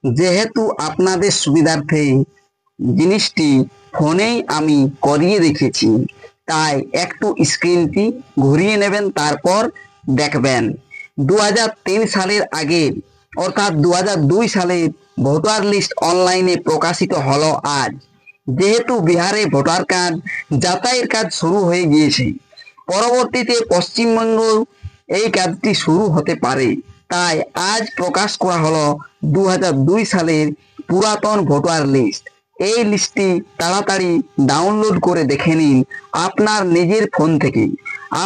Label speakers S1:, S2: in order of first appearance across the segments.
S1: যেহেতু আপনাদের সুবিধার্থে জিনিসটি ফোনেই আমি করিয়ে রেখেছি, তাই একটু স্ক্রিনটি ঘুরিয়ে নেবেন, তারপর দেখবেন 2003 সালের আগে অর্থাৎ 2002 সালে ভোটার লিস্ট অনলাইনে প্রকাশিত হলো আজ। যেহেতু বিহারে ভোটার কার্ড যাচাইয়ের কাজ শুরু হয়ে গিয়েছে, পরবর্তীতে পশ্চিমবঙ্গ এই কাজটি শুরু হতে পারে, তাই আজ প্রকাশ করা হলো 2002 সালের পুরাতন ভোটার লিস্ট। এই লিস্টটি তাড়াতাড়ি ডাউনলোড করে দেখে নিন আপনার নিজের ফোন থেকে।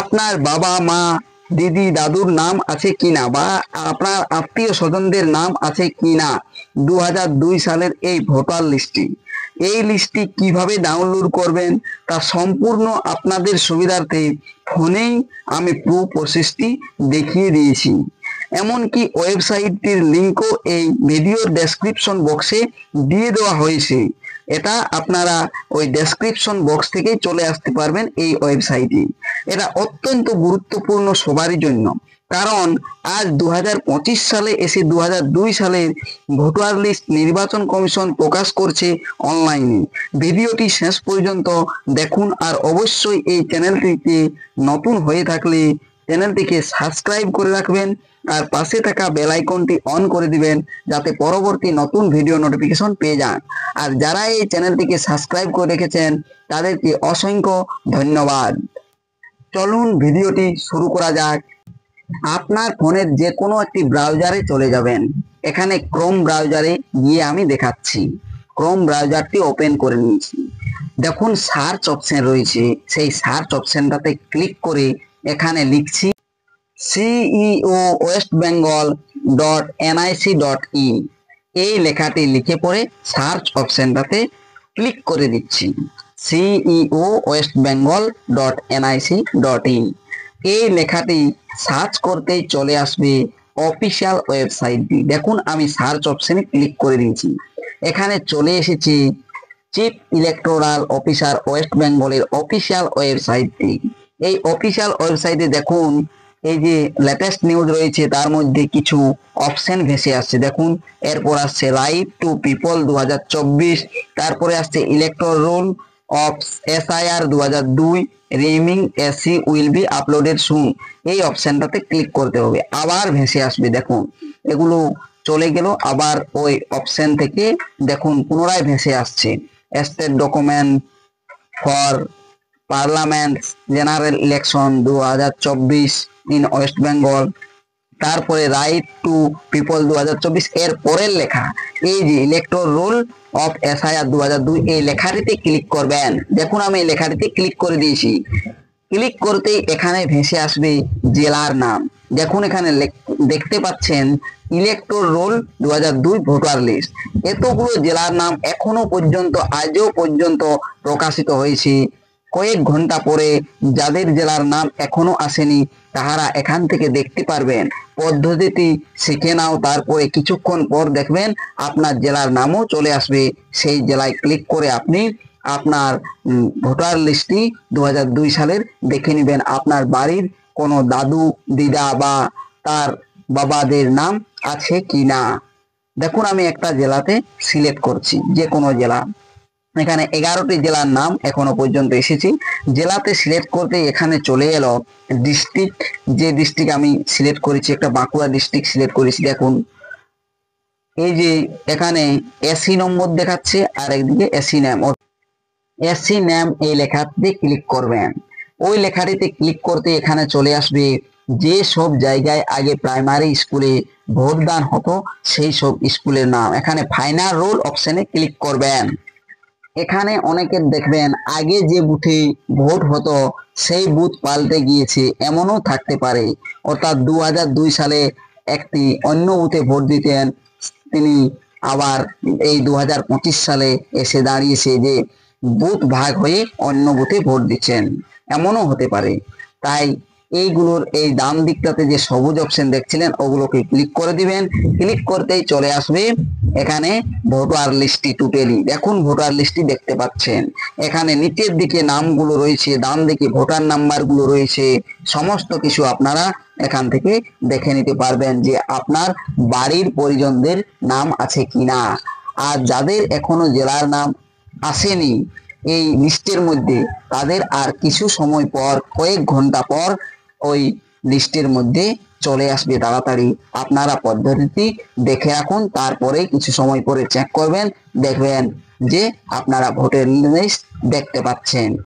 S1: আপনার বাবা মা দিদি দাদুর নাম আছে কিনা বা আপনার আত্মীয় স্বজনদের নাম আছে কিনা 2002 সালের এই ভোটার লিস্টটি। এই লিস্টটি কিভাবে ডাউনলোড করবেন তা সম্পূর্ণ আপনাদের সুবিধার্থে ফোনেই আমি পুরো প্রসেসটি দেখিয়ে দিয়েছি। এমনকি ওয়েবসাইটটির লিঙ্কও এই ভিডিওর ডেসক্রিপশন বক্সে দিয়ে দেওয়া হয়েছে। এটা আপনারা ওই ডেসক্রিপশন বক্স থেকেই চলে আসতে পারবেন এই ওয়েবসাইটে। এটা অত্যন্ত গুরুত্বপূর্ণ সবারই জন্য, কারণ আজ 2025 সালে এসে 2002 সালের ভোটার লিস্ট নির্বাচন কমিশন প্রকাশ করছে অনলাইনে। ভিডিওটি শেষ পর্যন্ত দেখুন, আর অবশ্যই এই চ্যানেলটিতে নতুন হয়ে থাকলে চ্যানেলটিকে সাবস্ক্রাইব করে রাখবেন আর পাশে থাকা বেল আইকনটি অন করে দিবেন, যাতে পরবর্তী নতুন ভিডিও নোটিফিকেশন পেয়ে যান। আর যারা এই চ্যানেলটিকে সাবস্ক্রাইব করে রেখেছেন তাদেরকে অসংখ্য ধন্যবাদ। চলুন ভিডিওটি শুরু করা যাক। আপনার ফোনের যে কোনো একটি ব্রাউজারে চলে যাবেন। এখানে ক্রোম ব্রাউজারে গিয়ে আমি দেখাচ্ছি। ক্রোম ব্রাউজারটি ওপেন করে নিয়েছি। দেখুন সার্চ অপশন রয়েছে, সেই সার্চ অপশনটাতে ক্লিক করে এখানে লিখছি সিইও ওয়েস্ট বেঙ্গল .nic.in। এই লেখাটি লিখে পরে সার্চ অপশনটাতে ক্লিক করে দিচ্ছি। CEO West Bengal .nic.in। এই লেখাটি সার্চ করতেই চলে আসবে অফিসিয়াল ওয়েবসাইটটি। দেখুন আমি সার্চ অপশনে ক্লিক করে দিয়েছি, এখানে চলে এসেছি চিফ ইলেকটোরাল অফিসার ওয়েস্ট বেঙ্গলের অফিসিয়াল ওয়েবসাইটটি। এই অফিসিয়াল ওয়েবসাইটে দেখুন এই যে লেটেস্ট নিউজ রয়েছে, তার মধ্যে কিছু অপশন ভেসে আসছে। দেখুন এরপর আসছে রাইট টু পিপল 2024, তারপরে আসছে electoral roll of SIR 2002, remaining AC will be uploaded soon. এই অপশনটাতে ক্লিক করতে হবে, আবার ভেসে আসবে। দেখুন এগুলো চলে গেল, আবার ওই অপশন থেকে দেখুন পুনরায় ভেসে আসছে state document for parliament general election 2024 in West Bengal, তারপরে রাইট টু পিপল 2024 এর পরের লেখা এই যে ইলেকট্রাল রোল অফ SIR 2002, এই লেখাটিতে ক্লিক করবেন। দেখুন আমি এই লেখাটিতে ক্লিক করে দিয়েছি। ক্লিক করতেই এখানে ভেসে আসবে জেলার নাম। দেখুন এখানে দেখতে পাচ্ছেন ইলেকট্রাল রোল 2002 ভোটার লিস্ট। এতগুলো জেলার নাম এখনো পর্যন্ত আজও পর্যন্ত প্রকাশিত হয়েছে। কয়েক ঘন্টা পরে যাদের জেলার নাম এখনো আসেনি তাহারা এখান থেকে দেখতে পারবেন। পদ্ধতিটি শিখে নাও, তারপরে কিছুক্ষণ পর দেখবেন আপনার জেলার নামও চলে আসবে। সেই জেলায় ক্লিক করে আপনি আপনার ভোটার লিস্টটি 2002 সালের দেখে নেবেন আপনার বাড়ির কোনো দাদু দিদা বা তার বাবাদের নাম আছে কিনা। দেখুন আমি একটা জেলাতে সিলেক্ট করছি, যে কোনো জেলা। এখানে 11টি জেলার নাম এখনো পর্যন্ত এসেছি। জেলাতে সিলেক্ট করতে এখানে চলে এলো ডিস্ট্রিক্ট। যে ডিস্ট্রিক্ট আমি সিলেক্ট করেছি, একটা বাঁকুড়া ডিস্ট্রিক্ট সিলেক্ট করেছি। দেখুন এই যে এখানে এসি নম্বর দেখাচ্ছে আর একদিকে এসি নেম। এসি নেম এই লেখাটিতে ক্লিক করবেন। ওই লেখাটিতে ক্লিক করতে এখানে চলে আসবে যে সব জায়গায় আগে প্রাইমারি স্কুলে ভোটদান হতো সেই সব স্কুলের নাম। এখানে ফাইনাল রোল অপশনে ক্লিক করবেন। এখানে অনেকের দেখবেন আগে যে বুথে ভোট হতো সেই বুথ পাল্টে গিয়েছে, এমনও থাকতে পারে। অর্থাৎ 2002 সালে একটি অন্য বুথে ভোট দিতেন, তিনি আবার এই 2025 সালে এসে দাঁড়িয়েছে যে বুথ ভাগ হয়ে অন্য বুথে ভোট দিচ্ছেন, এমনও হতে পারে। তাই এইগুলোর এই ডান দিকটাতে যে সবুজ অপশন দেখছিলেন ওগুলোকে ক্লিক করে দিবেন। ক্লিক করতেই চলে আসবে এখানে ভোটার লিস্টটি টোটালি। দেখুন ভোটার লিস্টটি দেখতে পাচ্ছেন, এখানে নিচের দিকে নামগুলো রয়েছে, ডান দিকে ভোটার নাম্বার গুলো রয়েছে, সমস্ত কিছু আপনারা এখান থেকে দেখে নিতে পারবেন যে আপনার বাড়ির পরিজনদের নাম আছে কিনা। আর যাদের এখনো জেলার নাম আসেনি এই লিস্টের মধ্যে, তাদের আর কিছু সময় পর, কয়েক ঘন্টা পর ওই লিস্টের মধ্যে চলে আসবে তাড়াতাড়ি। আপনারা পদ্ধতিটি দেখে রাখুন, তারপরে কিছু সময় পরে চেক করবেন, দেখবেন যে আপনারা ভোটার লিস্ট দেখতে পাচ্ছেন।